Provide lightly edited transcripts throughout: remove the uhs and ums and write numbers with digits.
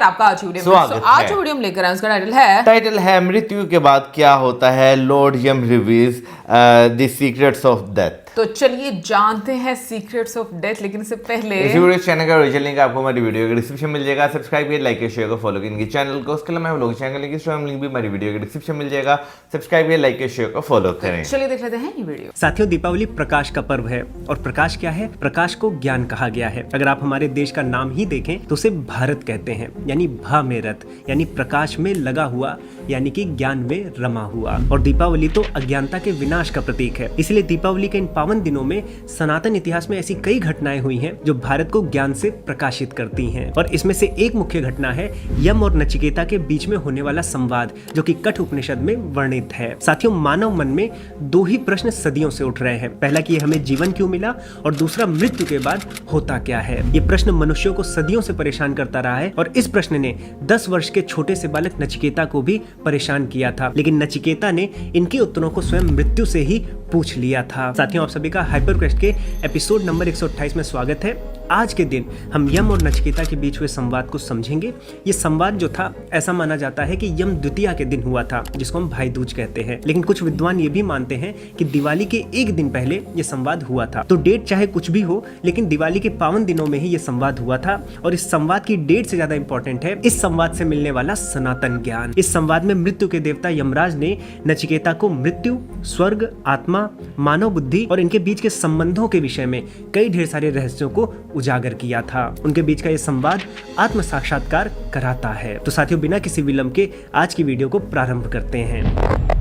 आपका आज वीडियो में। आज जो वीडियो हम लेकर आए उसका टाइटल है मृत्यु के बाद क्या होता है, lord Yama reveals the secrets of death. तो चलिए जानते हैं सीक्रेट्स ऑफ डेथ, लेकिन इससे पहले इस वीडियो चैनल का ओरिजिनल लिंक आपको हमारी वीडियो के डिस्क्रिप्शन मिल जाएगा। सब्सक्राइब करिए, लाइक शेयर को फॉलो करिए चैनल को। उसके अलावा vlog channel link Instagram link भी हमारी वीडियो के डिस्क्रिप्शन मिल जाएगा। सब्सक्राइब करिए, लाइक शेयर को फॉलो करें। चलिए देख लेते हैं ये वीडियो। साथियों, दीपावली प्रकाश का पर्व है और प्रकाश क्या है? प्रकाश को ज्ञान कहा गया है। अगर आप हमारे देश का नाम ही देखें तो उसे भारत कहते हैं, यानी भा में रथ, यानी प्रकाश में लगा हुआ, यानी कि ज्ञान में रमा हुआ। और दीपावली तो अज्ञानता के विनाश का प्रतीक है। इसलिए दीपावली के इन पावन दिनों में सनातन इतिहास में ऐसी कई घटनाएं हुई हैं जो भारत को ज्ञान से प्रकाशित करती हैं। और इसमें से एक मुख्य घटना है यम और नचिकेता के बीच में होने वाला संवाद, जो कि कठ उपनिषद में वर्णित है। साथियों, मानव मन में दो ही प्रश्न सदियों से उठ रहे हैं। पहला कि हमें जीवन क्यों मिला, और दूसरा मृत्यु के बाद होता क्या है। ये प्रश्न मनुष्यों को सदियों से परेशान करता रहा है और इस प्रश्न ने 10 वर्ष के छोटे से बालक नचिकेता को भी परेशान किया था। लेकिन नचिकेता ने इनके उत्तरों को स्वयं मृत्यु से ही पूछ लिया था। साथियों, आप सभी का हाइपर क्वेस्ट के एपिसोड नंबर 128 में स्वागत है। आज के दिन हम यम और नचिकेता के बीच हुए संवाद को समझेंगे। ये संवाद जो था, ऐसा माना जाता है कि यम द्वितीया के दिन हुआ था, जिसको हम भाई दूज कहते हैं। लेकिन कुछ विद्वान ये भी मानते हैं कि दिवाली के एक दिन पहले ये संवाद हुआ था। तो डेट चाहे कुछ भी हो, लेकिन दिवाली के पावन दिनों में ही ये संवाद हुआ था। और इस संवाद की डेट से ज्यादा इंपॉर्टेंट है इस संवाद से मिलने वाला सनातन ज्ञान। इस संवाद में मृत्यु के देवता यमराज ने नचिकेता को मृत्यु, स्वर्ग, आत्मा, मानव बुद्धि और इनके बीच के संबंधों के विषय में कई ढेर सारे रहस्यों को उजागर किया था। उनके बीच का यह संवाद आत्म साक्षात्कार कराता है। तो साथियों, बिना किसी विलंब के आज की वीडियो को प्रारंभ करते हैं।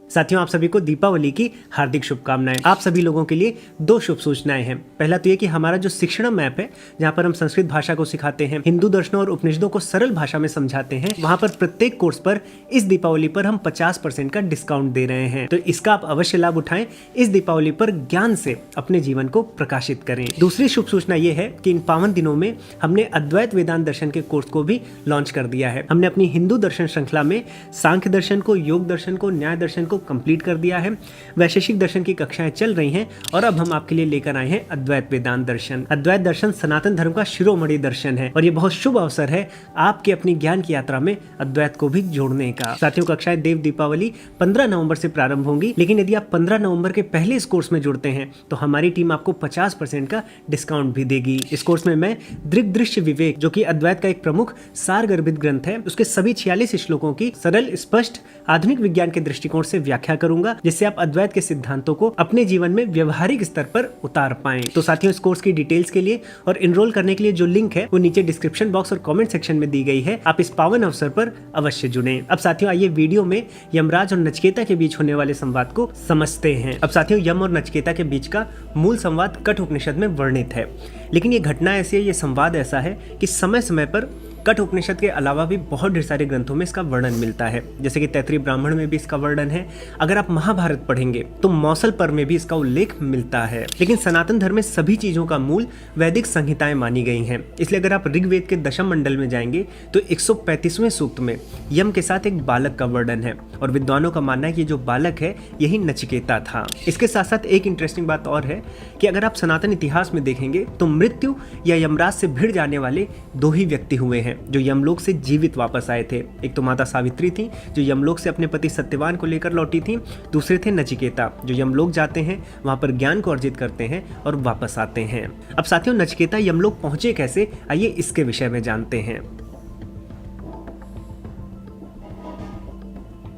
साथियों, आप सभी को दीपावली की हार्दिक शुभकामनाएं। आप सभी लोगों के लिए दो शुभ सूचनाएं हैं। पहला तो ये कि हमारा जो शिक्षण ऐप है, जहां पर हम संस्कृत भाषा को सिखाते हैं, हिंदू दर्शनों और उपनिषदों को सरल भाषा में समझाते हैं, वहां पर प्रत्येक कोर्स पर इस दीपावली पर हम 50% का डिस्काउंट दे रहे हैं। तो इसका आप अवश्य लाभ उठाएं। इस दीपावली पर ज्ञान से अपने जीवन को प्रकाशित करें। दूसरी शुभ सूचना ये है कि इन पावन दिनों में हमने अद्वैत वेदांत दर्शन के कोर्स को भी लॉन्च कर दिया है। हमने अपनी हिंदू दर्शन श्रृंखला में सांख्य दर्शन को, योग दर्शन को, न्याय दर्शन को कंप्लीट कर दिया है। वैशेषिक दर्शन की कक्षाएं चल रही हैं और अब हम आपके लिए लेकर आए हैं अद्वैत वेदांत दर्शन। अद्वैत दर्शन सनातन धर्म का शिरोमणि दर्शन है और ये बहुत शुभ अवसर है आपके अपनी ज्ञान की यात्रा में अद्वैत को भी जोड़ने का। साथियों, कक्षाएं देव दीपावली 15 नवंबर से प्रारंभ होंगी, लेकिन यदि आप 15 नवंबर के पहले इस कोर्स में जुड़ते हैं तो हमारी टीम आपको 50% का डिस्काउंट भी देगी। इस कोर्स में मैं दृग्दृश्य विवेक, जो कि अद्वैत का एक प्रमुख सार गर्भित ग्रंथ है, उसके सभी 46 श्लोकों की सरल, स्पष्ट, आधुनिक विज्ञान के दृष्टिकोण से व्याख्या करूंगा, जिससे आप अद्वैत के सिद्धांतों को अपने जीवन में व्यवहारिक स्तर पर उतार पाएं। तो साथियों, इस कोर्स की डिटेल्स के लिए और एनरोल करने के लिए जो लिंक है वो नीचे डिस्क्रिप्शन बॉक्स और कमेंट सेक्शन में दी गई है। आप इस पावन अवसर पर अवश्य जुड़ें। अब साथियों, आइए वीडियो में यमराज और नचिकेता के बीच होने वाले संवाद को समझते हैं। अब साथियों, यम और नचिकेता के बीच का मूल संवाद कठ उपनिषद में वर्णित है, लेकिन ये घटना ऐसी है, ये संवाद ऐसा है कि समय समय पर कठ उपनिषद के अलावा भी बहुत ढेर सारे ग्रंथों में इसका वर्णन मिलता है। जैसे कि तैत्तिरीय ब्राह्मण में भी इसका वर्णन है। अगर आप महाभारत पढ़ेंगे तो मौसल पर्व में भी इसका उल्लेख मिलता है। लेकिन सनातन धर्म में सभी चीजों का मूल वैदिक संहिताएं मानी गई हैं। इसलिए अगर आप ऋग्वेद के दशम मंडल में जाएंगे तो 135वें सूक्त में यम के साथ एक बालक का वर्णन है और विद्वानों का मानना है कि जो बालक है यही नचिकेता था। इसके साथ साथ एक इंटरेस्टिंग बात और है कि अगर आप सनातन इतिहास में देखेंगे तो मृत्यु या यमराज से भिड़ जाने वाले दो ही व्यक्ति हुए हैं जो यमलोक से जीवित वापस आए थे। एक तो माता सावित्री थी, जो यमलोक से अपने पति सत्यवान को लेकर लौटी थी। दूसरे थे नचिकेता, जो यमलोक जाते हैं, वहां पर ज्ञान को अर्जित करते हैं और वापस आते हैं। अब साथियों, नचिकेता यमलोक पहुंचे कैसे, आइए इसके विषय में जानते हैं।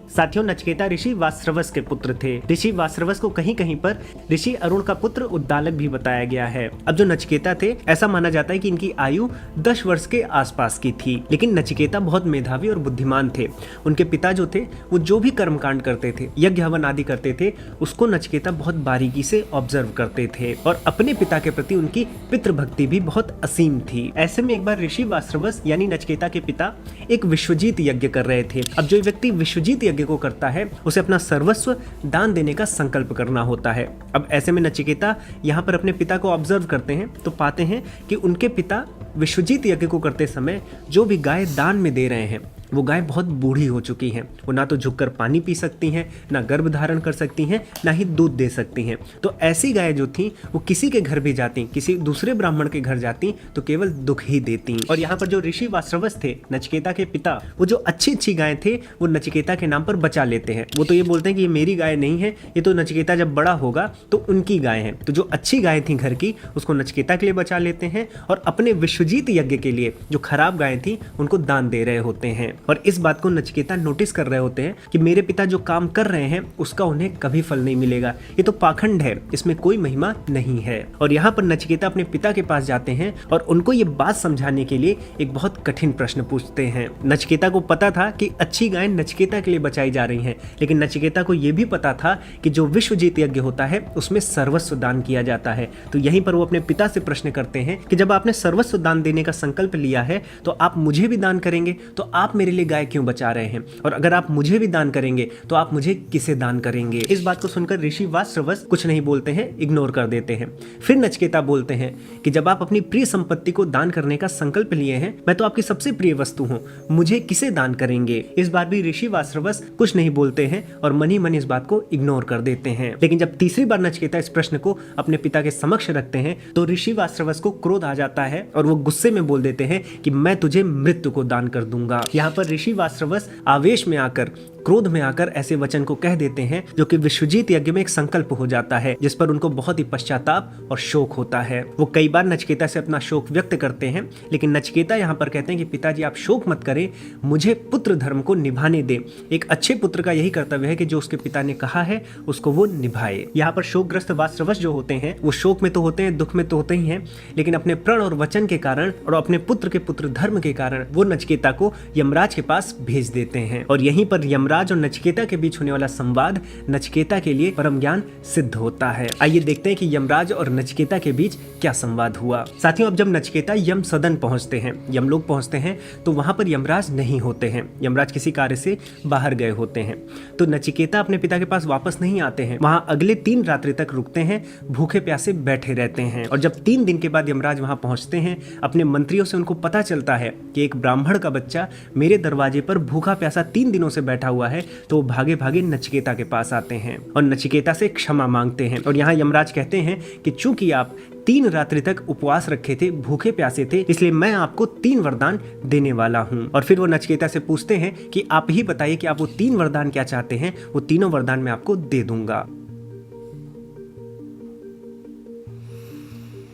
साथियों, नचिकेता ऋषि वास्रवस के पुत्र थे। ऋषि वास्रवस को कहीं कहीं पर ऋषि अरुण का पुत्र उद्दालक भी बताया गया है। अब जो नचिकेता थे, ऐसा माना जाता है कि इनकी आयु 10 वर्ष के आसपास की थी। लेकिन नचिकेता बहुत मेधावी और बुद्धिमान थे। उनके पिता जो थे वो जो भी कर्मकांड करते थे, यज्ञ हवन आदि करते थे, उसको नचिकेता बहुत बारीकी से ऑब्जर्व करते थे और अपने पिता के प्रति उनकी पितृभक्ति भी बहुत असीम थी। ऐसे में एक बार ऋषि वास्रवस यानी नचिकेता के पिता एक विश्वजीत यज्ञ कर रहे थे। अब जो व्यक्ति विश्वजीत यज्ञ को करता है उसे अपना सर्वस्व दान देने का संकल्प करना होता है। अब ऐसे में नचिकेता यहाँ पर अपने पिता को ऑब्जर्व करते हैं तो पाते हैं कि उनके पिता विश्वजीत यज्ञ को करते समय जो भी गाय दान में दे रहे हैं वो गाय बहुत बूढ़ी हो चुकी हैं, वो ना तो झुककर पानी पी सकती हैं, ना गर्भ धारण कर सकती हैं, ना ही दूध दे सकती हैं। तो ऐसी गाय जो थी वो किसी के घर भी जाती, किसी दूसरे ब्राह्मण के घर जाती तो केवल दुख ही देती। और यहाँ पर जो ऋषि वास्रवस थे, नचिकेता के पिता, वो जो अच्छी गाय थे वो नचिकेता के नाम पर बचा लेते हैं। वो तो ये बोलते हैं कि ये मेरी गाय नहीं है, ये तो नचिकेता जब बड़ा होगा तो उनकी गाय है। तो जो अच्छी गाय थी घर की उसको नचिकेता के लिए बचा लेते हैं और अपने विश्वजीत यज्ञ के लिए जो खराब गाय थी उनको दान दे रहे होते हैं। और इस बात को नचिकेता नोटिस कर रहे होते हैं कि मेरे पिता जो काम कर रहे हैं उसका उन्हें कभी फल नहीं मिलेगा, ये तो पाखंड है, इसमें कोई महिमा नहीं है। और यहाँ पर नचिकेता अपने पिता के पास जाते हैं और उनको ये बात समझाने के लिए एक बहुत कठिन प्रश्न पूछते हैं। नचिकेता को पता था कि अच्छी गाय नचिकेता के लिए बचाई जा रही हैं, लेकिन नचिकेता को यह भी पता था कि जो विश्वजीत यज्ञ होता है उसमें सर्वस्व दान किया जाता है। तो यहीं पर वो अपने पिता से प्रश्न करते हैं कि जब आपने सर्वस्व दान देने का संकल्प लिया है तो आप मुझे भी दान करेंगे, तो आप मेरे लिए गाय क्यों बचा रहे हैं? और अगर आप मुझे भी दान करेंगे तो आप मुझे किसे दान करेंगे? इस बात को सुनकर ऋषि वास्रवस कुछ नहीं बोलते हैं, इग्नोर कर देते हैं। फिर नचिकेता बोलते हैं कि जब आप अपनी प्रिय संपत्ति को दान करने का संकल्प लिए हैं, मैं तो आपकी सबसे प्रिय वस्तु हूँ, मुझे किसे दान करेंगे? इस बार भी ऋषि वास्रवस कुछ नहीं बोलते हैं और मन ही मन इस बात को इग्नोर कर देते हैं। लेकिन जब तीसरी बार नचिकेता इस प्रश्न को अपने पिता के समक्ष रखते हैं तो ऋषि वास्रवस को क्रोध आ जाता है और वो गुस्से में बोल देते हैं कि मैं तुझे मृत्यु को दान कर दूंगा। यहाँ पर ऋषि वास्रवस आवेश में आकर, क्रोध में आकर ऐसे वचन को कह देते हैं जो कि विश्वजीत यज्ञ में एक संकल्प हो जाता है, जिस पर उनको बहुत ही पश्चाताप और शोक होता है। वो कई बार नचिकेता से अपना शोक व्यक्त करते हैं, लेकिन नचिकेता यहाँ पर कहते हैं कि पिताजी आप शोक मत करें, मुझे पुत्र धर्म को निभाने दे। एक अच्छे पुत्र का यही कर्तव्य है कि जो उसके पिता ने कहा है उसको वो निभाए। यहाँ पर शोकग्रस्त वास्रवस जो होते हैं वो शोक में तो होते हैं, दुख में तो होते ही हैं, लेकिन अपने प्रण और वचन के कारण और अपने पुत्र के पुत्र धर्म के कारण वो नचिकेता को यमराज के पास भेज देते हैं। और यहीं पर यमराज और नचिकेता के बीच होने वाला संवाद नचिकेता के लिए परम ज्ञान सिद्ध होता है। आइए देखते हैं कि यमराज और नचिकेता के बीच क्या संवाद हुआ। साथियों, अब जब नचिकेता यम सदन पहुंचते हैं, यमलोक पहुंचते हैं, तो वहां पर यमराज नहीं होते हैं। यमराज किसी कार्य से बाहर गए होते हैं। तो नचिकेता अपने पिता के पास वापस नहीं आते हैं, वहां अगले 3 रात्रि तक रुकते हैं, भूखे प्यासे बैठे रहते हैं। और जब 3 दिन के बाद यमराज वहां पहुंचते हैं, अपने मंत्रियों से उनको पता चलता है कि एक ब्राह्मण का बच्चा मेरे दरवाजे पर भूखा प्यासा 3 दिनों से बैठा हुआ है, तो वो भागे भागे नचिकेता के पास आते हैं और नचिकेता से क्षमा मांगते हैं। और यहाँ यमराज कहते हैं कि चूंकि आप 3 रात्रि तक उपवास रखे थे, भूखे प्यासे थे, इसलिए मैं आपको 3 वरदान देने वाला हूँ। और फिर वो नचिकेता से पूछते हैं कि आप ही बताइए कि आप वो 3 वरदान क्या चाहते हैं, वो तीनों वरदान मैं आपको दे दूंगा।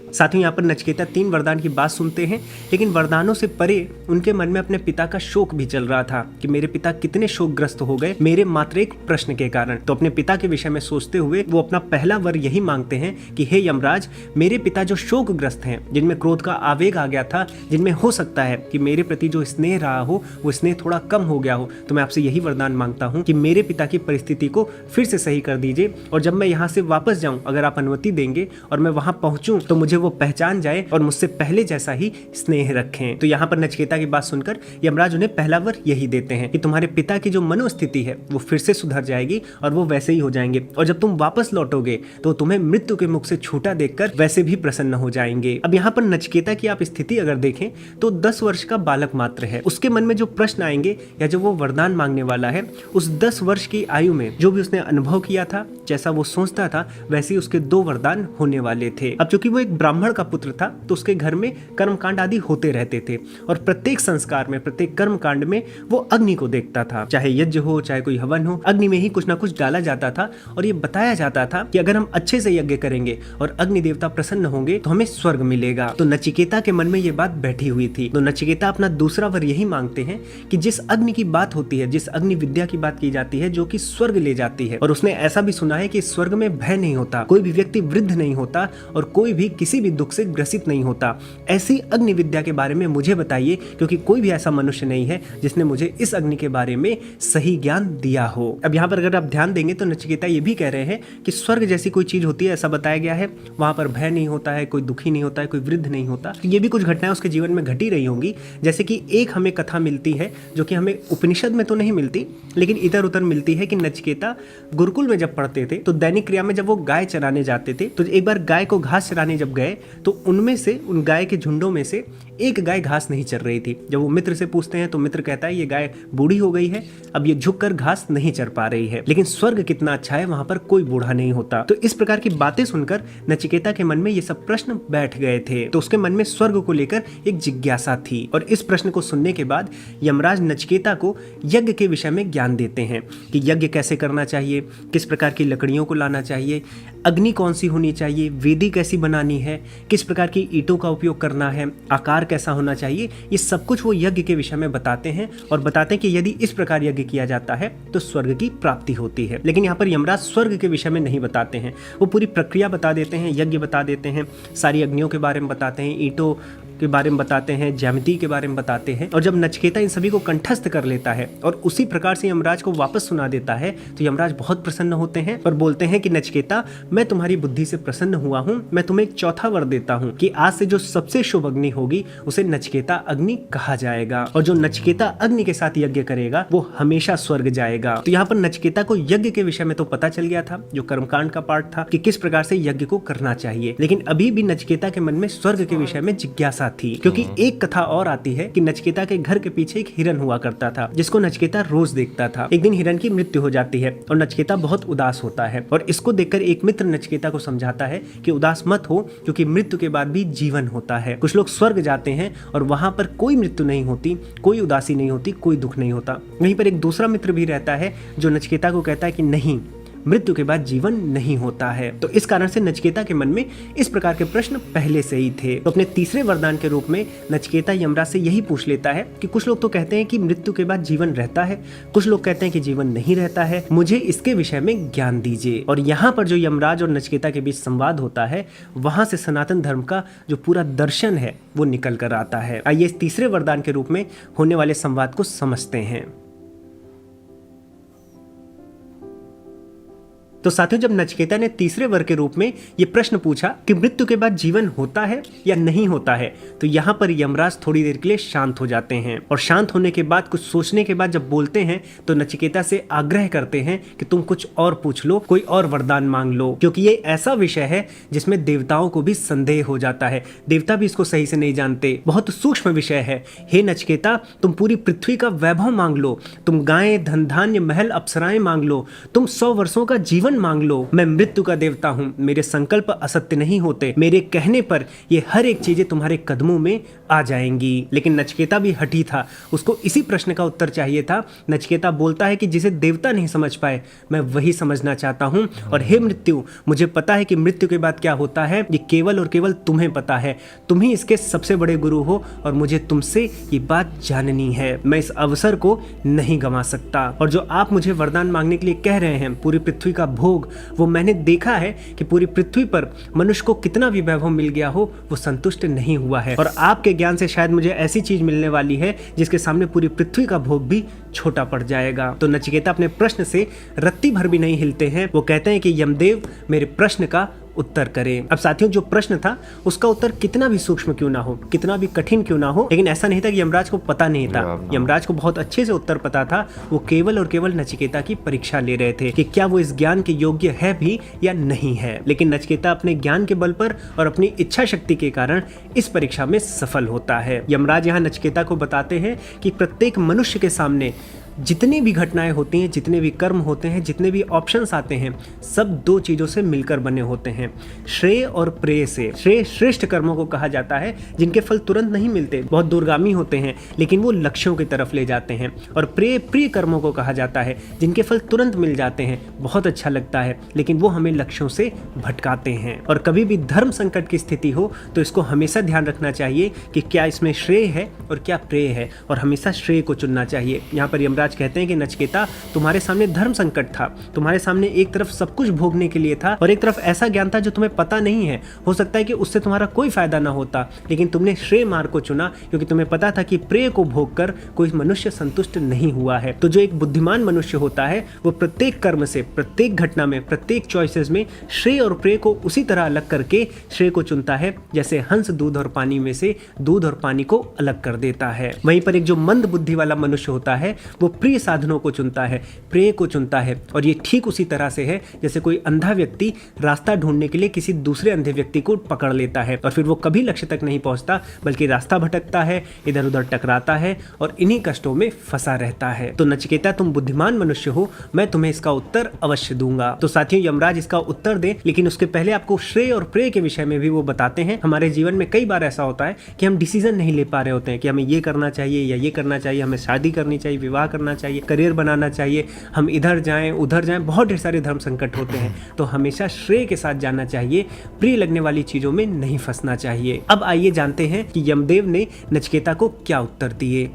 साथियों, यहाँ पर नचिकेता 3 वरदान की बात सुनते हैं, लेकिन वरदानों से परे उनके मन में अपने पिता का शोक भी चल रहा था कि मेरे पिता कितने शोकग्रस्त हो गए मेरे मात्र एक प्रश्न के कारण। तो अपने पिता के विषय में सोचते हुए वो अपना पहला वर यही मांगते हैं कि हे यमराज, मेरे पिता जो शोकग्रस्त हैं, जिनमें क्रोध का आवेग आ गया था, जिनमें हो सकता है कि मेरे प्रति जो स्नेह रहा हो वो स्नेह थोड़ा कम हो गया हो, तो मैं आपसे यही वरदान मांगता हूँ कि मेरे पिता की परिस्थिति को फिर से सही कर दीजिए। और जब मैं यहाँ से वापस जाऊँ, अगर आप अनुमति देंगे और मैं वहाँ पहुँचूँ, तो मुझे वो पहचान जाए और मुझसे पहले जैसा ही स्नेह रखें। तो यहाँ पर नचिकेता की बात सुनकर यमराज उन्हें पहला वर यही देते हैं कि तुम्हारे पिता की जो मनोस्थिति है वो फिर से सुधर जाएगी और वो वैसे ही हो जाएंगे, और जब तुम वापस लौटोगे तो तुम्हें मृत्यु के मुख से छूटा देखकर वैसे भी प्रसन्न हो जाएंगे। अब यहाँ पर नचिकेता की आप स्थिति अगर देखें तो 10 वर्ष का बालक मात्र है। उसके मन में जो प्रश्न आएंगे या जो वो वरदान मांगने वाला है, उस 10 वर्ष की आयु में जो भी उसने अनुभव किया था, जैसा वो सोचता था, वैसे ही उसके 2 वरदान होने वाले थे। अब चूंकि वो एक ब्राह्मण का पुत्र था तो उसके घर में कर्मकांड आदि होते रहते थे, और प्रत्येक संस्कार में, प्रत्येक कर्मकांड में वो अग्नि को देखता था। चाहे यज्ञ हो, चाहे कोई हवन हो, अग्नि में ही कुछ ना कुछ डाला जाता था और ये बताया जाता था कि अगर हम अच्छे से यज्ञ करेंगे और अग्नि देवता प्रसन्न होंगे तो हमें स्वर्ग मिलेगा। तो नचिकेता के मन में ये बात बैठी हुई थी। तो नचिकेता अपना दूसरा वर यही मांगते हैं कि जिस अग्नि की बात होती है, जिस अग्नि विद्या की बात की जाती है, जो कि स्वर्ग ले जाती है, और उसने ऐसा भी सुना है कि स्वर्ग में भय नहीं होता, कोई भी व्यक्ति वृद्ध नहीं होता और कोई भी किसी भी दुख से ग्रसित नहीं होता, ऐसी अग्नि विद्या के बारे में मुझे बताइए, क्योंकि कोई भी ऐसा मनुष्य नहीं है जिसने मुझे इस अग्नि के बारे में सही ज्ञान दिया हो। अब यहाँ पर अगर आप ध्यान देंगे तो नचिकेता ये भी कह रहे हैं कि स्वर्ग जैसी कोई चीज होती है, ऐसा बताया गया है, वहां पर भय नहीं होता है, कोई दुखी नहीं होता है, कोई वृद्ध नहीं होता। तो ये भी कुछ घटनाएं उसके जीवन में घटी रही होंगी। जैसे कि एक हमें कथा मिलती है जो कि हमें उपनिषद में तो नहीं मिलती, लेकिन इधर उधर मिलती है कि नचिकेता गुरुकुल में जब पढ़ते थे तो दैनिक क्रिया में जब वो गाय चराने जाते थे, तो एक बार गाय को घास चराने जब गए गए तो उनमें से, उन गाय के झुंडों में से एक गाय घास नहीं चर रही थी। जब वो मित्र से पूछते हैं तो मित्र कहता है ये गाय बूढ़ी हो गई है, अब ये झुककर घास नहीं चर पा रही है। लेकिन स्वर्ग कितना अच्छा है, वहां पर कोई बूढ़ा नहीं होता। तो इस प्रकार की बातें सुनकर नचिकेता के मन में ये सब प्रश्न बैठ गए थे। तो उसके मन में स्वर्ग को लेकर एक जिज्ञासा थी। और इस प्रश्न को सुनने के बाद यमराज नचिकेता को यज्ञ के विषय में ज्ञान देते हैं कि यज्ञ कैसे करना चाहिए, किस प्रकार की लकड़ियों को लाना चाहिए, अग्नि कौन सी होनी चाहिए, वेदी कैसी बनानी है, किस प्रकार की ईंटों का उपयोग करना है, आकार कैसा होना चाहिए। ये सब कुछ वो यज्ञ के विषय में बताते हैं और बताते हैं कि यदि इस प्रकार यज्ञ किया जाता है तो स्वर्ग की प्राप्ति होती है। लेकिन यहाँ पर यमराज स्वर्ग के विषय में नहीं बताते हैं, वो पूरी प्रक्रिया बता देते हैं, यज्ञ बता देते हैं, सारी अग्नियों के बारे में बताते हैं, ईंटों के बारे में बताते हैं, ज्यामिति के बारे में बताते हैं। और जब नचिकेता इन सभी को कंठस्थ कर लेता है और उसी प्रकार से यमराज को वापस सुना देता है तो यमराज बहुत प्रसन्न होते हैं और बोलते हैं कि नचिकेता, मैं तुम्हारी बुद्धि से प्रसन्न हुआ हूँ, मैं तुम्हें एक चौथा वर देता हूँ कि आज से जो सबसे शुभ अग्नि होगी उसे नचिकेता अग्नि कहा जाएगा, और जो नचिकेता अग्नि के साथ यज्ञ करेगा वो हमेशा स्वर्ग जाएगा। तो यहाँ पर नचिकेता को यज्ञ के विषय में तो पता चल गया था, जो कर्मकांड का पार्ट था, कि किस प्रकार से यज्ञ को करना चाहिए। लेकिन अभी भी नचिकेता के मन में स्वर्ग के विषय में जिज्ञासा थी, क्योंकि एक कथा और आती है कि नचिकेता के घर के पीछे एक हिरन हुआ करता था जिसको नचिकेता रोज देखता था। एक दिन हिरन की मृत्यु हो जाती है और नचिकेता बहुत उदास होता है, और इसको देखकर एक मित्र नचिकेता को समझाता है कि उदास मत हो, क्योंकि मृत्यु के बाद भी जीवन होता है। कुछ लोग स्वर्ग जाते हैं और वहां पर कोई मृत्यु नहीं होती, कोई उदासी नहीं होती, कोई दुख नहीं होता। वहीं पर एक दूसरा मित्र भी रहता है जो नचिकेता को कहता है कि नहीं, मृत्यु के बाद जीवन नहीं होता है। तो इस कारण से नचिकेता के मन में इस प्रकार के प्रश्न पहले से ही थे। तो अपने तीसरे वरदान के रूप में नचिकेता यमराज से यही पूछ लेता है कि कुछ लोग तो कहते हैं कि मृत्यु के बाद जीवन रहता है, कुछ लोग कहते हैं कि जीवन नहीं रहता है, मुझे इसके विषय में ज्ञान दीजिए। और यहाँ पर जो यमराज और नचिकेता के बीच संवाद होता है, वहां से सनातन धर्म का जो पूरा दर्शन है वो निकल कर आता है। आइए इस तीसरे वरदान के रूप में होने वाले संवाद को समझते हैं। तो साथियों, जब नचिकेता ने तीसरे वर के रूप में ये प्रश्न पूछा कि मृत्यु के बाद जीवन होता है या नहीं होता है, तो यहाँ पर यमराज थोड़ी देर के लिए शांत हो जाते हैं। और शांत होने के बाद, कुछ सोचने के बाद जब बोलते हैं तो नचिकेता से आग्रह करते हैं कि तुम कुछ और पूछ लो, कोई और वरदान मांग लो, क्योंकि ये ऐसा विषय है जिसमें देवताओं को भी संदेह हो जाता है, देवता भी इसको सही से नहीं जानते, बहुत सूक्ष्म विषय है। हे नचिकेता, तुम पूरी पृथ्वी का वैभव मांग लो, तुम गायें, धन धान्य, महल, अप्सराएं मांग लो, तुम 100 वर्षों का जीवन मांग लो। मैं मृत्यु का देवता हूं, मेरे संकल्प असत्य नहीं होते, मेरे कहने पर ये हर एक चीजें तुम्हारे कदमों में आ जाएंगी। लेकिन नचिकेता भी हठी था, उसको इसी प्रश्न का उत्तर चाहिए था। नचिकेता बोलता है कि जिसे देवता नहीं समझ पाए मैं वही समझना चाहता हूं, और हे मृत्यु, मुझे पता है कि मृत्यु के बाद क्या होता है, ये केवल और केवल तुम्हें पता है, तुम ही इसके सबसे बड़े गुरु हो और मुझे तुमसे ये बात जाननी है। मैं इस अवसर को नहीं गंवा सकता, और जो आप मुझे वरदान मांगने के लिए कह रहे हैं, पूरी पृथ्वी का भोग, वो मैंने देखा है कि पूरी पृथ्वी पर मनुष्य को कितना भी वैभव मिल गया हो वो संतुष्ट नहीं हुआ है, और आपके ज्ञान से शायद मुझे ऐसी चीज मिलने वाली है जिसके सामने पूरी पृथ्वी का भोग भी छोटा पड़ जाएगा। तो नचिकेता अपने प्रश्न से रत्ती भर भी नहीं हिलते हैं, वो कहते हैं कि यमदेव मेरे प्रश्न का उत्तर करें। अब साथियों, जो प्रश्न था उसका उत्तर कितना भी सूक्ष्म क्यों ना हो, कितना भी कठिन क्यों ना हो, लेकिन ऐसा नहीं था कि यमराज को पता नहीं था, यमराज को बहुत अच्छे से उत्तर पता था। वो केवल और केवल नचिकेता की परीक्षा ले रहे थे कि क्या वो इस ज्ञान के योग्य है भी या नहीं है। लेकिन नचिकेता अपने ज्ञान के बल पर और अपनी इच्छा शक्ति के कारण इस परीक्षा में सफल होता है। यमराज यहाँ नचिकेता को बताते हैं कि प्रत्येक मनुष्य के सामने जितनी भी घटनाएं होती हैं, जितने भी कर्म होते हैं, जितने भी ऑप्शंस आते हैं, सब दो चीजों से मिलकर बने होते हैं, श्रेय और प्रेय से। श्रेय श्रेष्ठ कर्मों को कहा जाता है जिनके फल तुरंत नहीं मिलते, बहुत दूरगामी होते हैं, लेकिन वो लक्ष्यों की तरफ ले जाते हैं। और प्रेय प्रिय कर्मों को कहा जाता है जिनके फल तुरंत मिल जाते हैं, बहुत अच्छा लगता है, लेकिन वो हमें लक्ष्यों से भटकाते हैं। और कभी भी धर्म संकट की स्थिति हो तो इसको हमेशा ध्यान रखना चाहिए कि क्या इसमें श्रेय है और क्या प्रेय है, और हमेशा श्रेय को चुनना चाहिए। यहाँ पर यमराज कहते हैं कि नचिकेता, तुम्हारे सामने धर्म संकट था, तुम्हारे सामने एक तरफ सब कुछ भोगने के लिए था और एक तरफ ऐसा ज्ञान था जो तुम्हें पता नहीं है, हो सकता है कि उससे तुम्हारा कोई फायदा ना होता, लेकिन तुमने श्रेय मार्ग को चुना क्योंकि तुम्हें पता था कि प्रेय को भोग कर कोई मनुष्य संतुष्ट नहीं हुआ है। तो जो एक बुद्धिमान मनुष्य होता है वो प्रत्येक कर्म से, प्रत्येक घटना में, प्रत्येक चॉइसेस में श्रेय और प्रेय को उसी तरह अलग करके श्रेय को चुनता है जैसे हंस दूध और पानी में से दूध और पानी को अलग कर देता है। वहीं पर एक जो मंद बुद्धि वाला मनुष्य होता है वो प्रिय साधनों को चुनता है, प्रेय को चुनता है। और ये ठीक उसी तरह से है जैसे कोई अंधा व्यक्ति रास्ता ढूंढने के लिए किसी दूसरे अंधे व्यक्ति को पकड़ लेता है और फिर वो कभी लक्ष्य तक नहीं पहुंचता, बल्कि रास्ता भटकता है, इधर उधर टकराता है और इन्हीं कष्टों में फंसा रहता है। तो नचिकेता, तुम बुद्धिमान मनुष्य हो, मैं तुम्हें इसका उत्तर अवश्य दूंगा। तो साथियों, यमराज इसका उत्तर दे, लेकिन उसके पहले आपको श्रेय और प्रेय के विषय में भी वो बताते हैं। हमारे जीवन में कई बार ऐसा होता है कि हम डिसीजन नहीं ले पा रहे होते हैं कि हमें ये करना चाहिए या ये करना चाहिए, हमें शादी करनी चाहिए, विवाह करना चाहिए, करियर बनाना चाहिए, हम इधर जाएं उधर जाएं, बहुत ढेर सारे धर्म संकट होते हैं। तो हमेशा श्रेय के साथ जाना चाहिए, प्रिय लगने वाली चीजों में नहीं फंसना चाहिए। अब आइए जानते हैं कि यमदेव ने नचिकेता को क्या उत्तर दिए।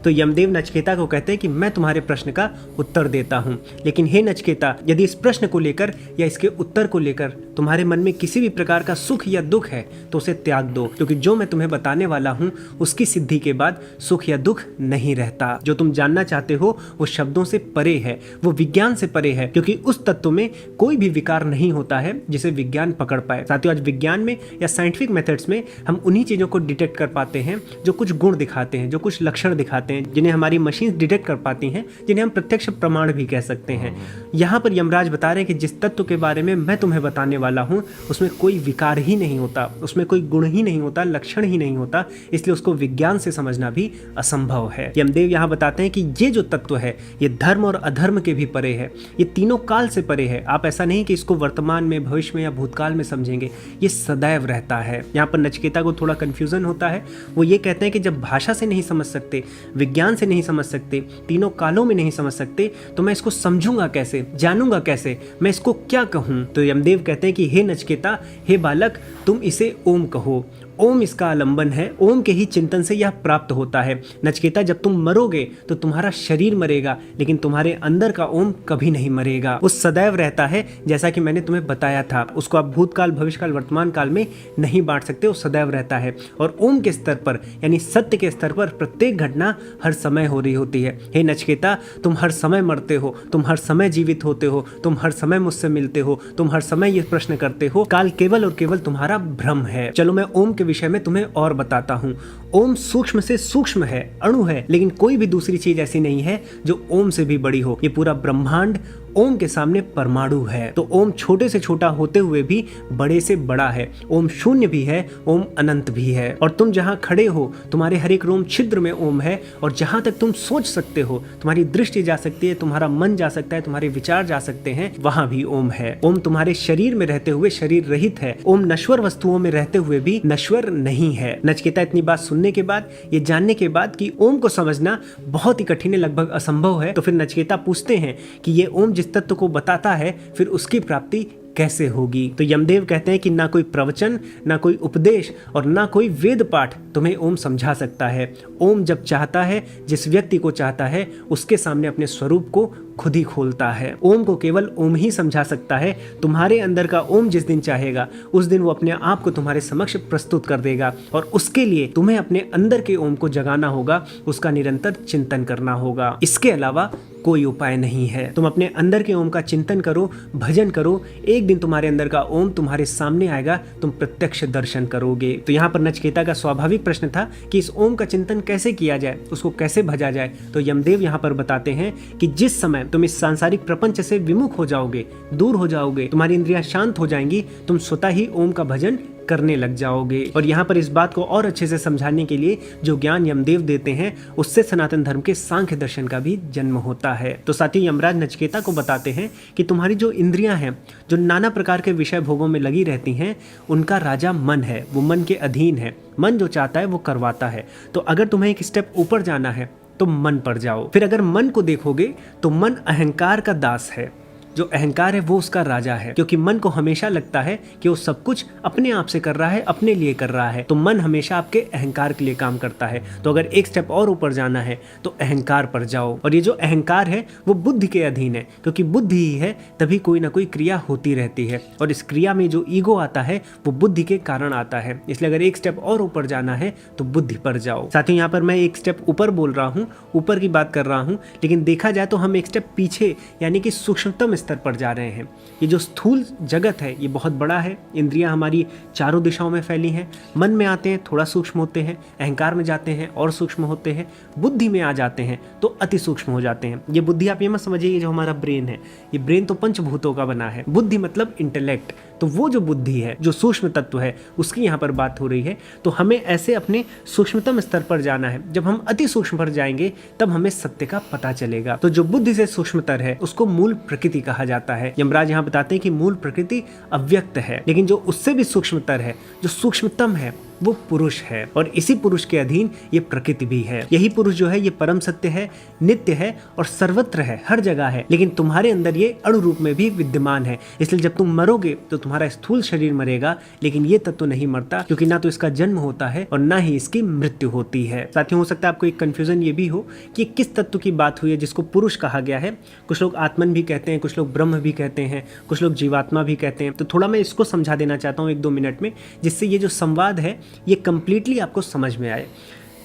तो यमदेव नचिकेता को कहते हैं कि मैं तुम्हारे प्रश्न का उत्तर देता हूं, लेकिन हे नचिकेता, यदि इस प्रश्न को लेकर या इसके उत्तर को लेकर तुम्हारे मन में किसी भी प्रकार का सुख या दुख है तो उसे त्याग दो, क्योंकि जो मैं तुम्हें बताने वाला हूं उसकी सिद्धि के बाद सुख या दुख नहीं रहता। जो तुम जानना चाहते हो वो शब्दों से परे है, वो विज्ञान से परे है, क्योंकि उस तत्व में कोई भी विकार नहीं होता है जिसे विज्ञान पकड़ पाए। साथियों, आज विज्ञान में या साइंटिफिक मेथड्स में हम उन्हीं चीजों को डिटेक्ट कर पाते हैं जो कुछ गुण दिखाते हैं, जो कुछ लक्षण दिखाते हैं, जिन्हें हमारी मशीन डिटेक्ट कर पाती हैं, जिन्हें हम प्रत्यक्ष प्रमाण भी कह सकते हैं। यहाँ पर यमराज बता रहे हैं कि जिस तत्व के बारे में मैं तुम्हें बताने वाला हूँ उसमें कोई विकार ही नहीं होता, उसमें कोई गुण ही नहीं होता, लक्षण ही नहीं होता, इसलिए उसको विज्ञान से समझना भी असंभव है। यमदेव यहाँ बताते हैं कि ये जो तत्व है ये धर्म और अधर्म के भी परे है, ये तीनों काल से परे है। आप ऐसा नहीं कि इसको वर्तमान में, भविष्य में या भूतकाल में समझेंगे, ये सदैव रहता है। यहाँ पर नचिकेता को थोड़ा कंफ्यूजन होता है। वो ये कहते हैं कि जब भाषा से नहीं समझ सकते, विज्ञान से नहीं समझ सकते, तीनों कालों में नहीं समझ सकते, तो मैं इसको समझूंगा कैसे, जानूंगा कैसे, मैं इसको क्या कहूं? तो यमदेव कहते हैं कि हे नचिकेता, हे बालक, तुम इसे ओम कहो। ओम इसका आलंबन है, ओम के ही चिंतन से यह प्राप्त होता है। नचिकेता, जब तुम मरोगे तो तुम्हारा शरीर मरेगा, लेकिन तुम्हारे अंदर का ओम कभी नहीं मरेगा, वो सदैव रहता है। जैसा कि मैंने तुम्हें बताया था, उसको आप भूतकाल, भविष्यकाल, वर्तमान काल में नहीं बांट सकते, वो सदैव रहता है। और ओम के स्तर पर, यानी सत्य के स्तर पर, प्रत्येक घटना हर समय हो रही होती है। हे नचिकेता, तुम हर समय मरते हो, तुम हर समय जीवित होते हो, तुम हर समय मुझसे मिलते हो, तुम हर समय ये प्रश्न करते हो। काल केवल और केवल तुम्हारा भ्रम है। चलो मैं ओम के विषय में तुम्हें और बताता हूं। ओम सूक्ष्म से सूक्ष्म है, अणु है, लेकिन कोई भी दूसरी चीज ऐसी नहीं है जो ओम से भी बड़ी हो। ये पूरा ब्रह्मांड ओम के सामने परमाणु है। तो ओम छोटे से छोटा होते हुए भी बड़े से बड़ा है। ओम शून्य भी है, ओम अनंत भी है। और तुम जहां खड़े हो, तुम्हारे हर एक रोम छिद्र में ओम है। और जहां तक तुम सोच सकते हो, तुम्हारी दृष्टि जा सकती है, तुम्हारा मन जा सकता है, तुम्हारे विचार जा सकते हैं, वहां भी ओम है। ओम तुम्हारे शरीर में रहते हुए शरीर रहित है। ओम नश्वर वस्तुओं में रहते हुए भी नश्वर नहीं है। नचिकेता, इतनी बात सुनने के बाद, ये जानने के बाद कि ओम को समझना बहुत ही कठिन है, लगभग असंभव है, तो फिर नचिकेता पूछते हैं कि ये ओम जिस तत्व को बताता है, फिर उसकी प्राप्ति कैसे होगी? तो यमदेव कहते हैं कि ना कोई प्रवचन, ना कोई उपदेश और ना कोई वेद पाठ तुम्हें ओम समझा सकता है। ओम जब चाहता है, जिस व्यक्ति को चाहता है, उसके सामने अपने स्वरूप को खुद ही खोलता है। ओम को केवल ओम ही समझा सकता है। तुम्हारे अंदर का ओम जिस दिन चाहेगा, उस दिन वो अपने आप को तुम्हारे समक्ष प्रस्तुत कर देगा। और उसके लिए तुम्हें अपने अंदर के ओम को जगाना होगा, उसका निरंतर चिंतन करना होगा। इसके अलावा कोई उपाय नहीं है। तुम अपने अंदर के ओम का चिंतन करो, भजन करो, एक दिन तुम्हारे अंदर का ओम तुम्हारे सामने आएगा, तुम प्रत्यक्ष दर्शन करोगे। तो यहाँ पर नचिकेता का स्वाभाविक प्रश्न था कि इस ओम का चिंतन कैसे किया जाए, उसको कैसे भजा जाए। तो यमदेव यहाँ पर बताते हैं कि जिस समय तुम इस सांसारिक प्रपंच से विमुख हो जाओगे, दूर हो जाओगे, तुम्हारी इंद्रियां शांत हो जाएंगी, तुम स्वतः ही ओम का भजन करने लग जाओगे। और यहाँ पर इस बात को और अच्छे से समझाने के लिए जो ज्ञान यमदेव देते हैं, उससे सनातन धर्म के सांख्य दर्शन का भी जन्म होता है। तो साथियों, यमराज नचिकेता को बताते हैं कि तुम्हारी जो इंद्रियां हैं, जो नाना प्रकार के विषय भोगों में लगी रहती हैं, उनका राजा मन है, वो मन के अधीन है। मन जो चाहता है वो करवाता है। तो अगर तुम्हें एक स्टेप ऊपर जाना है तो मन पर जाओ। फिर अगर मन को देखोगे तो मन अहंकार का दास है। जो अहंकार है वो उसका राजा है, क्योंकि मन को हमेशा लगता है कि वो सब कुछ अपने आप से कर रहा है, अपने लिए कर रहा है। तो मन हमेशा आपके अहंकार के लिए काम करता है। तो अगर एक स्टेप और ऊपर जाना है तो अहंकार पर जाओ। और ये जो अहंकार है वो बुद्धि के अधीन है, क्योंकि बुद्धि ही है तभी कोई ना कोई क्रिया होती रहती है। और इस क्रिया में जो ईगो आता है वो बुद्धि के कारण आता है। इसलिए अगर एक स्टेप और ऊपर जाना है तो बुद्धि पर जाओ। साथियों, यहाँ पर मैं एक स्टेप ऊपर बोल रहा हूँ, ऊपर की बात कर रहा हूँ, लेकिन देखा जाए तो हम एक स्टेप पीछे, यानी कि सूक्ष्मतम स्तर पर जा रहे हैं। ये जो स्थूल जगत है ये बहुत बड़ा है, इंद्रियां हमारी चारों दिशाओं में फैली हैं, मन में आते हैं थोड़ा सूक्ष्म होते हैं, अहंकार में जाते हैं और सूक्ष्म होते हैं, बुद्धि में आ जाते हैं तो अति सूक्ष्म हो जाते हैं। ये बुद्धि आप ये मत समझिए, ये जो हमारा ब्रेन है, ये ब्रेन तो पंचभूतों का बना है, बुद्धि मतलब इंटेलेक्ट। तो वो जो बुद्धि है, जो सूक्ष्म तत्व है, उसकी यहाँ पर बात हो रही है। तो हमें ऐसे अपने सूक्ष्मतम स्तर पर जाना है। जब हम अति सूक्ष्म पर जाएंगे तब हमें सत्य का पता चलेगा। तो जो बुद्धि से सूक्ष्मतर है उसको मूल प्रकृति कहा जाता है। यमराज यहाँ बताते हैं कि मूल प्रकृति अव्यक्त है, लेकिन जो उससे भी सूक्ष्मतर है, जो सूक्ष्मतम है, वो पुरुष है। और इसी पुरुष के अधीन ये प्रकृति भी है। यही पुरुष जो है ये परम सत्य है, नित्य है और सर्वत्र है, हर जगह है। लेकिन तुम्हारे अंदर ये अणु रूप में भी विद्यमान है। इसलिए जब तुम मरोगे तो तुम्हारा स्थूल शरीर मरेगा, लेकिन ये तत्व नहीं मरता, क्योंकि ना तो इसका जन्म होता है और ना ही इसकी मृत्यु होती है। साथियों, हो सकता है आपको एक कंफ्यूजन ये भी हो कि किस तत्व की बात हुई है जिसको पुरुष कहा गया है। कुछ लोग आत्मन भी कहते हैं, कुछ लोग ब्रह्म भी कहते हैं, कुछ लोग जीवात्मा भी कहते हैं। तो थोड़ा मैं इसको समझा देना चाहता हूँ 1-2 मिनट में, जिससे ये जो संवाद है ये कंप्लीटली आपको समझ में आए।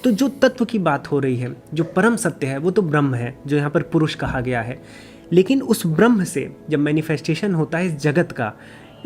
तो जो तत्व की बात हो रही है, जो परम सत्य है, वो तो ब्रह्म है, जो यहाँ पर पुरुष कहा गया है। लेकिन उस ब्रह्म से जब मैनिफेस्टेशन होता है इस जगत का,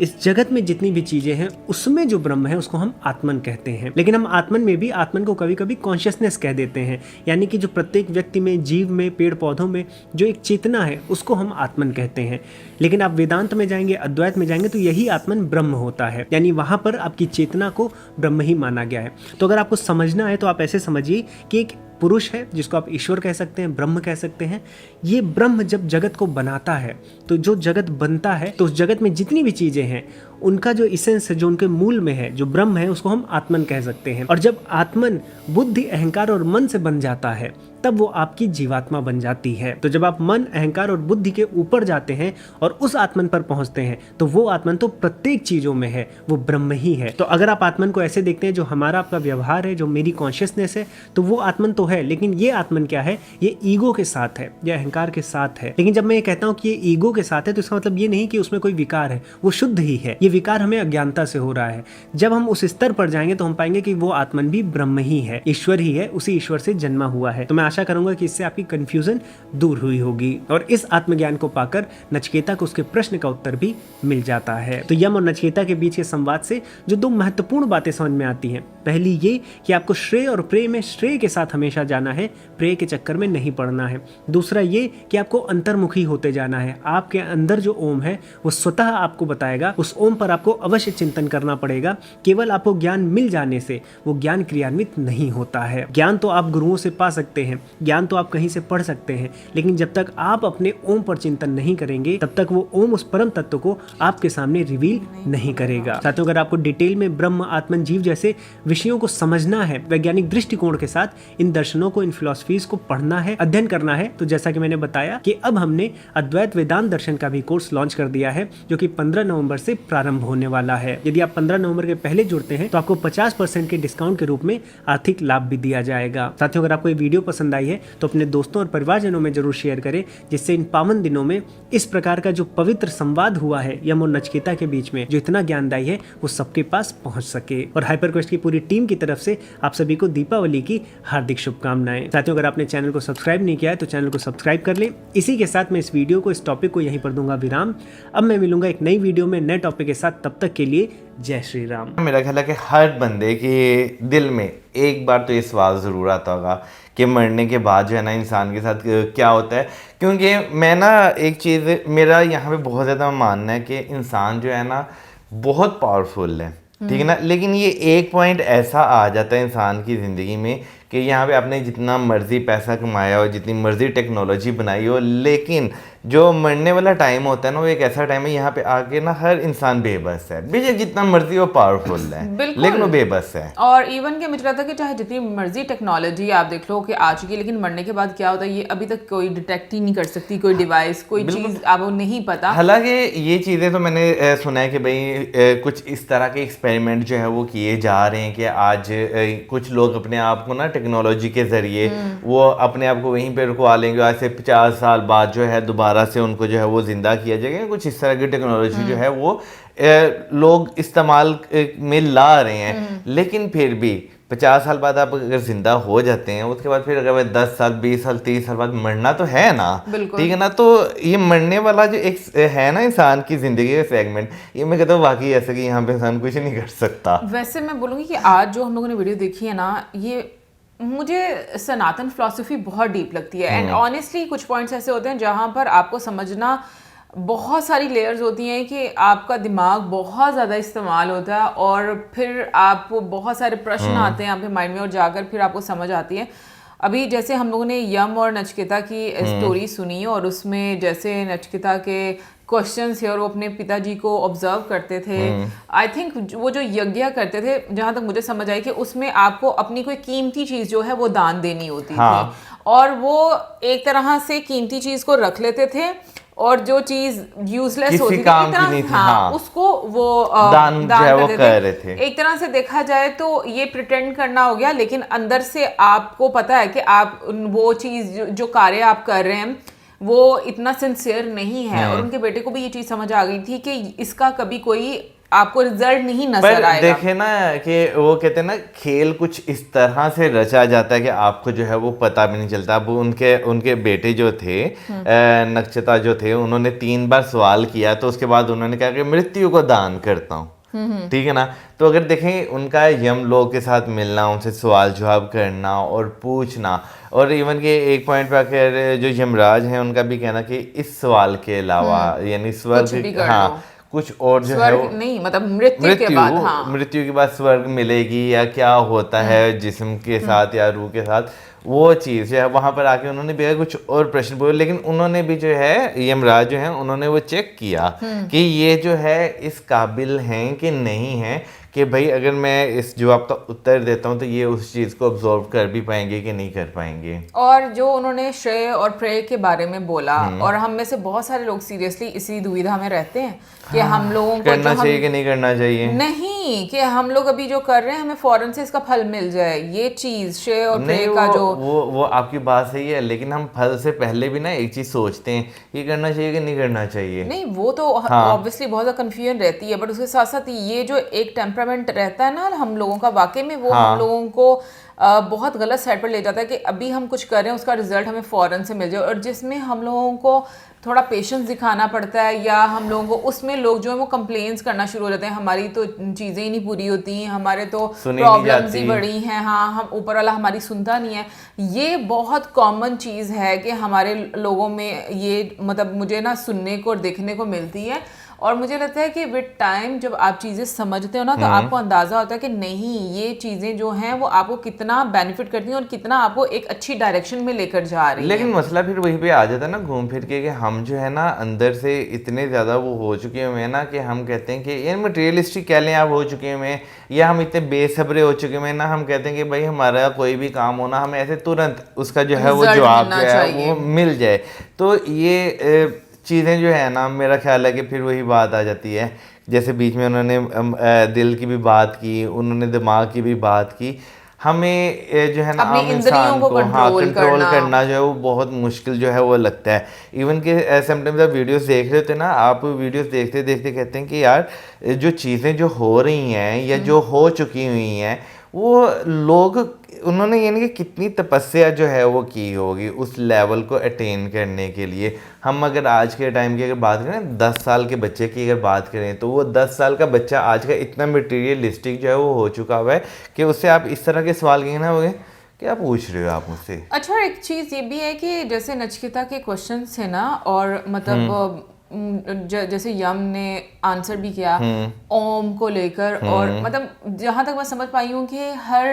इस जगत में जितनी भी चीजें हैं उसमें जो ब्रह्म है उसको हम आत्मन कहते हैं। लेकिन हम आत्मन में भी आत्मन को कभी कभी कॉन्शियसनेस कह देते हैं, यानी कि जो प्रत्येक व्यक्ति में, जीव में, पेड़ पौधों में जो एक चेतना है उसको हम आत्मन कहते हैं। लेकिन आप वेदांत में जाएंगे, अद्वैत में जाएंगे तो यही आत्मन ब्रह्म होता है, यानी वहाँ पर आपकी चेतना को ब्रह्म ही माना गया है। तो अगर आपको समझना है तो आप ऐसे समझिए कि एक पुरुष है जिसको आप ईश्वर कह सकते हैं, ब्रह्म कह सकते हैं। ये ब्रह्म जब जगत को बनाता है तो जो जगत बनता है तो उस जगत में जितनी भी चीजें हैं उनका जो इसेंस है, जो उनके मूल में है, जो ब्रह्म है, उसको हम आत्मन कह सकते हैं। और जब आत्मन बुद्धि, अहंकार और मन से बन जाता है तब वो आपकी जीवात्मा बन जाती है। तो जब आप मन, अहंकार और बुद्धि के ऊपर जाते हैं और उस आत्मन पर पहुंचते हैं तो वो आत्मन तो प्रत्येक चीजों में है, वो ब्रह्म ही है। तो अगर आप आत्मन को ऐसे देखते हैं, जो हमारा आपका व्यवहार है, जो मेरी कॉन्शियसनेस है, तो वो आत्मन तो है। लेकिन ये आत्मन क्या है? ये ईगो के साथ है, या अहंकार के साथ है। लेकिन जब मैं ये कहता हूँ कि ये ईगो के साथ है तो इसका मतलब ये नहीं कि उसमें कोई विकार है, वो शुद्ध ही है। ये विकार हमें अज्ञानता से हो रहा है। जब हम उस स्तर पर जाएंगे तो हम पाएंगे कि वो आत्मन भी ब्रह्म ही है, ईश्वर ही है, उसी ईश्वर से जन्मा हुआ है। तो मैं आशा करूंगा कि इससे आपकी कंफ्यूजन दूर हुई होगी और इस आत्मज्ञान को पाकर नचिकेता को उसके प्रश्न का उत्तर भी मिल जाता है। तो यम और नचिकेता के बीच के संवाद से जो 2 महत्वपूर्ण बातें समझ में आती हैं, पहली ये कि आपको श्रेय और प्रेय में श्रेय के साथ हमेशा जाना है, प्रेय के चक्कर में नहीं पड़ना है। दूसरा ये कि आपको अंतर्मुखी होते जाना है। आपके अंदर जो ओम है वो स्वतः आपको बताएगा, उस ओम पर आपको अवश्य चिंतन करना पड़ेगा। केवल आपको ज्ञान मिल जाने से वो ज्ञान क्रियान्वित नहीं होता है। ज्ञान तो आप गुरुओं से पा सकते हैं, ज्ञान तो आप कहीं से पढ़ सकते हैं, लेकिन जब तक आप अपने ओम पर चिंतन नहीं करेंगे तब तक वो ओम उस परम तत्व को आपके सामने रिवील नहीं करेगा। साथियों, अगर आपको डिटेल में ब्रह्म, आत्मन, जीव जैसे विषयों को समझना है वैज्ञानिक दृष्टिकोण के साथ, इन दर्शनों को, इन फिलॉसफीज को पढ़ना है, अध्ययन करना है, तो जैसा कि मैंने बताया कि अब हमने अद्वैत वेदांत दर्शन का भी कोर्स लॉन्च कर दिया है, जो कि 15 नवंबर से प्रारंभ होने वाला है। यदि आप 15 नवंबर के पहले जुड़ते हैं तो आपको 50% के डिस्काउंट के रूप में आर्थिक लाभ भी दिया जाएगा। साथियों, अगर आपको ये वीडियो पसंद आई है तो अपने दोस्तों और परिवारजनों में जरूर शेयर करें, जिससे इन पावन दिनों में इस प्रकार का जो पवित्र संवाद हुआ है यम और नचिकेता के बीच में, जो इतना ज्ञानदायी है, वो सबके पास पहुंच सके। और हाइपर क्वेस्ट की पूरी टीम की तरफ से आप सभी को दीपावली की हार्दिक शुभकामनाएं। साथियों, अगर आपने चैनल को सब्सक्राइब नहीं किया है तो चैनल को सब्सक्राइब कर लें। इसी के साथ मैं इस वीडियो को, इस टॉपिक को यहीं पर दूंगा विराम। अब मैं मिलूंगा एक नई वीडियो में नए टॉपिक के साथ, तब तक के लिए जय श्री राम। मेरा ख्याल है कि हर बंदे के दिल में एक बार तो ये सवाल ज़रूर आता होगा कि मरने के बाद जो है ना इंसान के साथ क्या होता है। क्योंकि मैं ना एक चीज़, मेरा यहाँ पे बहुत ज़्यादा मानना है कि इंसान जो है ना बहुत पावरफुल है, ठीक है ना। लेकिन ये एक पॉइंट ऐसा आ जाता है इंसान की ज़िंदगी में कि यहाँ पे आपने जितना मर्जी पैसा कमाया हो, जितनी मर्जी टेक्नोलॉजी बनाई हो, लेकिन जो मरने वाला टाइम होता है ना, वो एक ऐसा टाइम है यहाँ पे आके ना हर इंसान बेबस है। बेशक जितना मर्जी वो पावरफुल है, लेकिन वो बेबस है। और इवन के मुझे लगता है कि चाहे जितनी मर्जी टेक्नोलॉजी आप देख लो कि आ चुकी है, लेकिन मरने के बाद क्या होता है ये अभी तक कोई डिटेक्ट ही नहीं कर सकती, कोई डिवाइस, कोई चीज़ आपको नहीं पता। हालांकि ये चीज़ें तो मैंने सुना है कि भाई कुछ इस तरह के एक्सपेरिमेंट जो है वो किए जा रहे हैं कि आज कुछ लोग अपने आप को ना टेक्नोलॉजी के जरिए वो अपने आप को वहीं पे रुकवा लेंगे, आज से 50 साल बाद जो है दोबारा से उनको जो है वो जिंदा किया जाएगा। कुछ इस तरह की टेक्नोलॉजी जो है वो लोग इस्तेमाल में ला रहे हैं। लेकिन फिर भी 50 साल बाद आप अगर जिंदा हो जाते हैं, उसके बाद फिर अगर 10 साल 20 साल 30 साल बाद मरना तो है ना, ठीक है ना। तो ये मरने वाला जो एक है ना इंसान की जिंदगी का सेगमेंट, ये मैं कहता हूँ वाकई ऐसा कि यहाँ पे इंसान कुछ नहीं कर सकता। वैसे मैं बोलूँगी कि आज जो हम लोगों ने वीडियो देखी है ना, ये मुझे सनातन फिलॉसफी बहुत डीप लगती है। एंड ऑनेस्टली कुछ पॉइंट्स ऐसे होते हैं जहाँ पर आपको समझना बहुत सारी लेयर्स होती हैं कि आपका दिमाग बहुत ज़्यादा इस्तेमाल होता है और फिर आपको बहुत सारे प्रश्न आते हैं आपके माइंड में और जाकर फिर आपको समझ आती है। अभी जैसे हम लोगों ने यम और नचिकेता की स्टोरी सुनी और उसमें जैसे नचिकेता के क्वेश्चंस थे और वो अपने पिताजी को ऑब्जर्व करते थे। आई थिंक वो जो यज्ञ करते थे, जहाँ तक मुझे समझ आई कि उसमें आपको अपनी कोई कीमती चीज़ जो है वो दान देनी होती थी और वो एक तरह से कीमती चीज़ को रख लेते थे और जो चीज यूजलेस होती थी उसको वो दान कर रहे थे। एक तरह से देखा जाए तो ये प्रिटेंड करना हो गया, लेकिन अंदर से आपको पता है कि आप वो चीज जो कार्य आप कर रहे हैं वो इतना सिंसियर नहीं है। और उनके बेटे को भी ये चीज समझ आ गई थी कि इसका कभी कोई आपको रिजल्ट नहीं नजर आएगा। देखे ना कि वो कहते हैं ना, खेल कुछ इस तरह से रचा जाता है कि आपको जो है वो पता भी नहीं चलता। अब उनके बेटे जो थे नक्षता जो थे, उन्होंने 3 बार सवाल किया तो उसके बाद उन्होंने कहा कि मृत्यु को दान करता हूँ, ठीक है ना। तो अगर देखें उनका यम लोग के साथ मिलना, उनसे सवाल जवाब करना और पूछना, और इवन के एक पॉइंट पे आकर जो यमराज हैं उनका भी कहना कि इस सवाल के अलावा यानी स्वर्ग कुछ और जो है वो नहीं, मतलब मृत्यु के बाद स्वर्ग मिलेगी या क्या होता है जिस्म के साथ या रूह के साथ, वो चीज़ है। वहाँ पर आके उन्होंने भी कुछ और प्रश्न पूछे, लेकिन उन्होंने भी जो है यमराज जो है उन्होंने वो चेक किया कि ये जो है इस काबिल हैं कि नहीं है, कि भाई अगर मैं इस जवाब का उत्तर देता हूँ तो ये उस चीज़ को ऑब्जर्व कर भी पाएंगे कि नहीं कर पाएंगे। और जो उन्होंने श्रेय और प्रेय के बारे में बोला, और हम में से बहुत सारे लोग सीरियसली इसी दुविधा में रहते हैं कि हम लोगों को करना चाहिए कि नहीं करना चाहिए, नहीं कि हम लोग अभी जो कर रहे हैं हमें फौरन से इसका फल मिल जाए। ये चीज श्रेय और प्रेय का जो वो आपकी बात सही है, लेकिन हम फल से पहले भी ना एक चीज सोचते हैं ये करना चाहिए कि नहीं करना चाहिए। नहीं, वो तो ऑब्वियसली बहुत ज्यादा कंफ्यूजन रहती है, बट उसके साथ साथ ये जो एक टेम्परामेंट रहता है ना हम लोगों का, वाकई में वो हम लोगों को बहुत गलत साइड पर ले जाता है कि अभी हम कुछ कर रहे हैं उसका रिजल्ट हमें फौरन से मिल जाए, और जिसमें हम लोगों को थोड़ा पेशेंस दिखाना पड़ता है, या हम लोगों को उसमें लोग जो है वो कंप्लेंट्स करना शुरू हो जाते हैं, हमारी तो चीज़ें ही नहीं पूरी होती, हमारे तो प्रॉब्लम्स ही बड़ी हैं, हाँ हम ऊपर वाला हमारी सुनता नहीं है। ये बहुत कॉमन चीज़ है कि हमारे लोगों में ये मतलब मुझे ना सुनने को और देखने को मिलती है। और मुझे लगता है कि विद टाइम जब आप चीज़ें समझते हो ना तो आपको अंदाज़ा होता है कि नहीं ये चीज़ें जो हैं वो आपको कितना बेनिफिट करती हैं और कितना आपको एक अच्छी डायरेक्शन में लेकर जा रही है। लेकिन मसला फिर वहीं पे आ जाता है ना घूम फिर के, कि हम जो है ना अंदर से इतने ज़्यादा वो हो चुके हैं ना कि हम कहते हैं कि ये मटेरियलिस्टिक कह लें आप हो चुके हैं, या हम इतने बेसब्रे हो चुके हैं ना, हम कहते हैं कि भाई हमारा कोई भी काम होना हमें ऐसे तुरंत उसका जो है वो जवाब जो है वो मिल जाए। तो ये चीज़ें जो है ना मेरा ख्याल है कि फिर वही बात आ जाती है, जैसे बीच में उन्होंने दिल की भी बात की, उन्होंने दिमाग की भी बात की। हमें जो है ना आम इंसान को कंट्रोल करना जो है वो बहुत मुश्किल जो है वो लगता है। इवन कि समटाइम्स आप वीडियोस देख रहे होते हैं ना, आप वीडियोस देखते देखते कहते हैं कि यार जो चीज़ें जो हो रही हैं या जो हो चुकी हुई हैं वो लोग उन्होंने यानी कि कितनी तपस्या जो है वो की होगी उस लेवल को अटेन करने के लिए। हम अगर आज के टाइम की अगर बात करें 10 साल के बच्चे की अगर बात करें तो वो 10 साल का बच्चा आज का इतना मटेरियलिस्टिक जो है वो हो चुका हुआ है कि उससे आप इस तरह के सवाल कहें ना होंगे क्या पूछ रहे हो आप मुझसे। अच्छा, एक चीज़ ये भी है कि जैसे नचिकेता के क्वेश्चन थे ना, और मतलब जैसे यम ने आंसर भी किया ओम को लेकर, और मतलब जहाँ तक मैं समझ पाई हूँ कि हर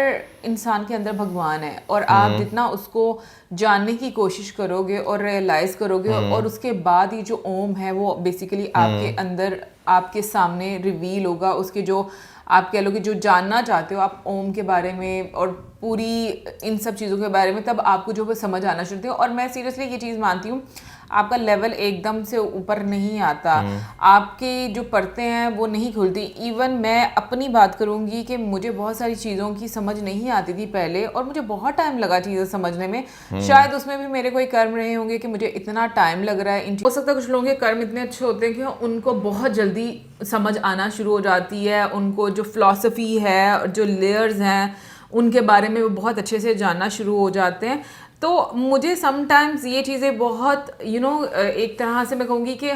इंसान के अंदर भगवान है, और आप जितना उसको जानने की कोशिश करोगे और रियलाइज करोगे और उसके बाद ही जो ओम है वो बेसिकली आपके अंदर आपके सामने रिवील होगा। उसके जो आप कह लो कि जो जानना चाहते हो आप ओम के बारे में और पूरी इन सब चीज़ों के बारे में, तब आपको जो वो समझ आना शुरू होती है। और मैं सीरियसली ये चीज़ मानती हूँ आपका लेवल एकदम से ऊपर नहीं आता, आपके जो परतें हैं वो नहीं खुलती। इवन मैं अपनी बात करूँगी कि मुझे बहुत सारी चीज़ों की समझ नहीं आती थी पहले, और मुझे बहुत टाइम लगा चीज़ें समझने में। शायद उसमें भी मेरे कोई कर्म रहे होंगे कि मुझे इतना टाइम लग रहा है। हो सकता है कुछ लोगों के कर्म इतने अच्छे होते हैं कि उनको बहुत जल्दी समझ आना शुरू हो जाती है, उनको जो फिलॉसफी है और जो लेयर्स हैं उनके बारे में वो बहुत अच्छे से जानना शुरू हो जाते हैं। तो मुझे समटाइम्स ये चीज़ें बहुत एक तरह से मैं कहूँगी कि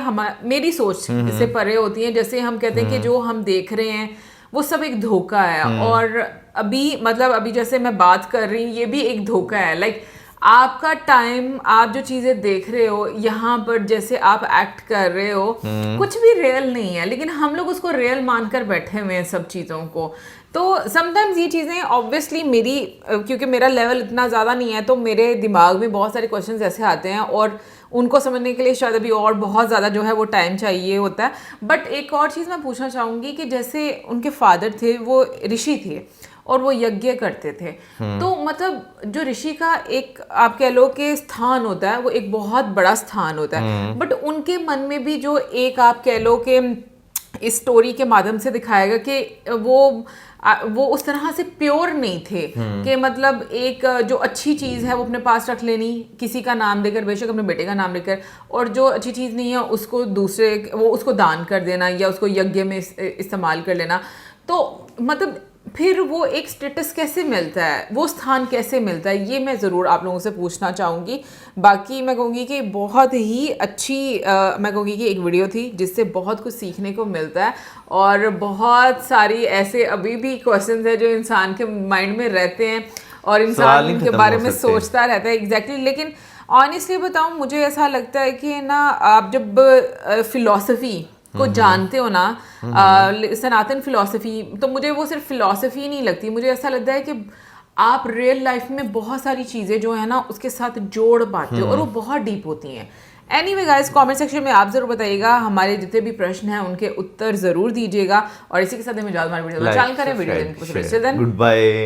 मेरी सोच से परे होती हैं। जैसे हम कहते हैं कि जो हम देख रहे हैं वो सब एक धोखा है, और अभी जैसे मैं बात कर रही हूँ ये भी एक धोखा है। लाइक आपका टाइम, आप जो चीज़ें देख रहे हो यहाँ पर, जैसे आप एक्ट कर रहे हो, कुछ भी रियल नहीं है, लेकिन हम लोग उसको रियल मानकर बैठे हुए हैं सब चीज़ों को। तो समटाइम्स ये चीज़ें ऑब्वियसली क्योंकि मेरा लेवल इतना ज़्यादा नहीं है, तो मेरे दिमाग में बहुत सारे क्वेश्चंस ऐसे आते हैं और उनको समझने के लिए शायद अभी और बहुत ज़्यादा जो है वो टाइम चाहिए होता है। बट एक और चीज़ मैं पूछना चाहूँगी कि जैसे उनके फादर थे वो ऋषि थे और वो यज्ञ करते थे, तो मतलब जो ऋषि का एक आप कह लो कि स्थान होता है वो एक बहुत बड़ा स्थान होता है, बट उनके मन में भी जो एक आप कह लो कि इस स्टोरी के माध्यम से दिखाएगा कि वो उस तरह से प्योर नहीं थे कि मतलब एक जो अच्छी चीज़ है वो अपने पास रख लेनी किसी का नाम लेकर, बेशक अपने बेटे का नाम लेकर, और जो अच्छी चीज़ नहीं है उसको उसको दान कर देना या उसको यज्ञ में इस्तेमाल कर लेना। तो मतलब फिर वो एक स्टेटस कैसे मिलता है, वो स्थान कैसे मिलता है, ये मैं ज़रूर आप लोगों से पूछना चाहूँगी। बाकी मैं कहूँगी कि बहुत ही अच्छी मैं कहूँगी कि एक वीडियो थी जिससे बहुत कुछ सीखने को मिलता है, और बहुत सारी ऐसे अभी भी क्वेश्चंस है जो इंसान के माइंड में रहते हैं और इंसान उनके बारे में सोचता रहता है। एग्जैक्टली। लेकिन ऑनेस्टली बताऊँ, मुझे ऐसा लगता है कि ना आप जब फिलॉसफी को जानते हो ना, सनातन फिलॉसफी, तो मुझे वो सिर्फ फिलॉसफी नहीं लगती, मुझे ऐसा लगता है कि आप रियल लाइफ में बहुत सारी चीज़ें जो है ना उसके साथ जोड़ पाते हो और वो बहुत डीप होती हैं। एनीवे गाइस, कमेंट सेक्शन में आप जरूर बताइएगा, हमारे जितने भी प्रश्न हैं उनके उत्तर जरूर दीजिएगा, और इसी के साथ हमें वीडियो चैनल करें, वीडियो गुड बाय।